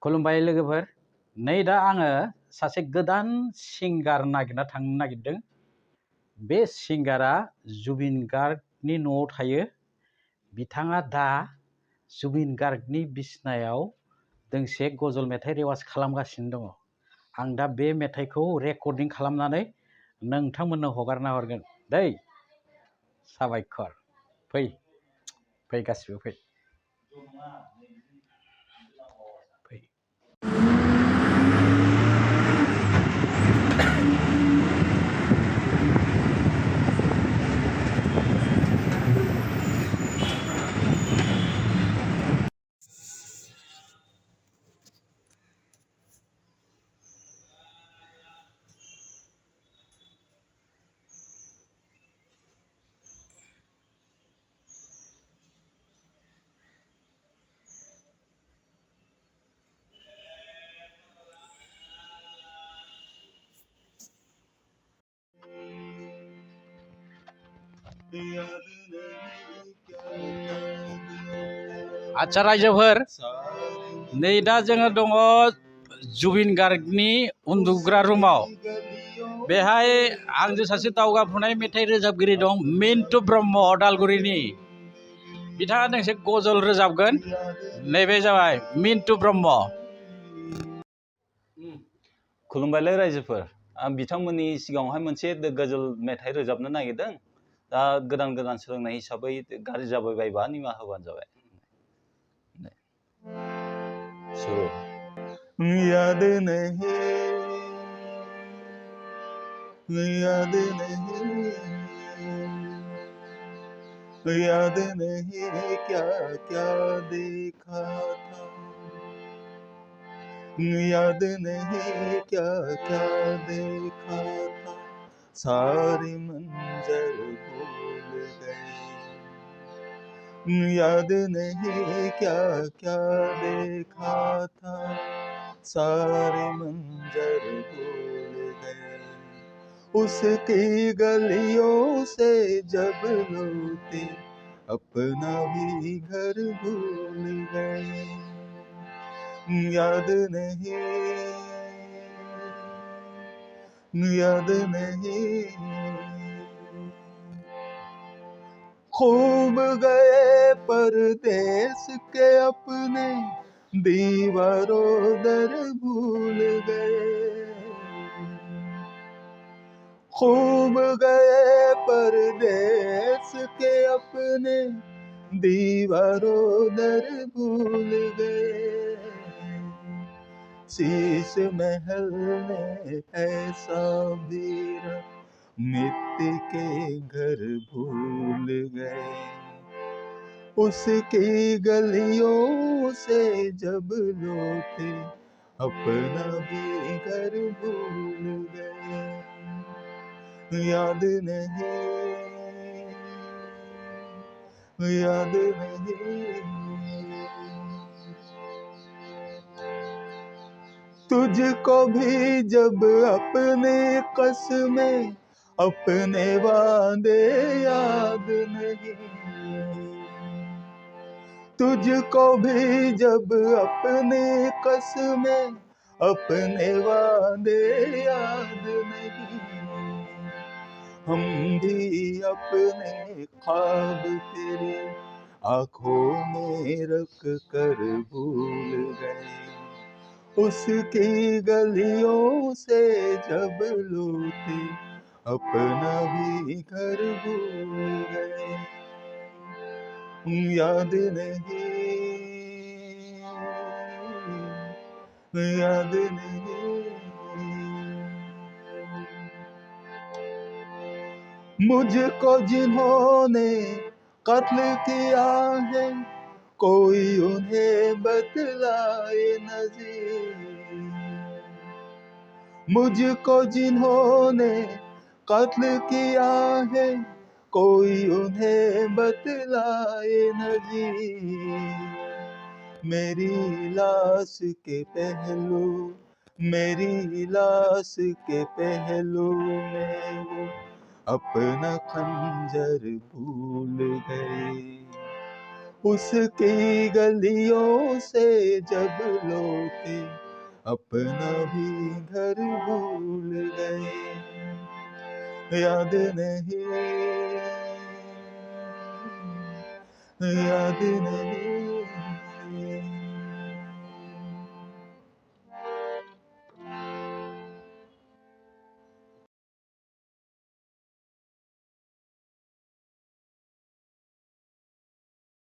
खुलुमबाय लोगोफोर। नै दा आङो सासे गोदान सिंगार नागिरना थांनो नागिरदों। बे सिंगारा जुबिन गार्गनि न'आव थायो। बिथाङा दा जुबिन गार्गनि बिसनायाव दोंसे गजल मेथाइ रेवाज खालामगासिनो दङ। आं दा बे मेथाइखौ रेकर्डिं खालामनानै नोंथांमोननो हगारना हरगोन दै। साबायखर। फै गासिबो फै। आच्छा रायजोफोर, नै दा जोङो दङ जुबिन गार्गनि उन्दुग्रा रुमाव। बेहाय आंजों सासे दावगाफुनाय मेथाइ रोजाबगिरि दं, मिन्टु ब्रह्म अदालगुरिनि। बिथाङा दोंसे गजल रोजाबगोन। नैबे जाबाय मिन्टु ब्रह्म। खुलुमबायलै रायजोफोर, आं बिथांमोननि सिगाङावहाय मोनसे गजल मेथाइ रोजाबनो नागिरदों। दा गोदान सोलोंनाय हिसाबै गाज्रि जाबाय बायबा निमाहा होबानो जाबाय। शुरू। याद नहीं क्या क्या देखा था, याद नहीं क्या क्या देखा था, सारी मंजर भूल गए। याद नहीं क्या क्या देखा था, सारी मंजर भूल गए। उसकी गलियों से जब लौटे, अपना भी घर भूल गए। याद नहीं खूब गए परदेस के अपने, दीवारों दर भूल गए। खूब गए परदेस के अपने, दीवारों दर भूल गए। शीश महल ने ऐसा वीरा, मिट्टी के घर भूल गए। उसकी गलियों से जब लौटे, अपना भी घर भूल गए। याद नहीं तुझको भी जब अपने कसमें, अपने वादे याद नहीं। तुझको भी जब अपने कसमें, अपने वादे याद नहीं। हम भी अपने ख्वाब तेरी आँखों में रख कर भूल गए। उसकी गलियों से जब लौटे, अपना भी घर भूल गए। याद नहीं मुझको जिन्होंने कत्ल किया है, कोई उन्हें बतलाए नज़ीर। मुझको जिन्होंने कत्ल किया है, कोई उन्हें बतलाए नज़ीर। मेरी लाश के पहलू, मेरी लाश के पहलू में वो अपना खंजर भूल गए। उसकी गलियों से जब लौटे अपना भी घर भूल गए। याद नहीं, याद नहीं।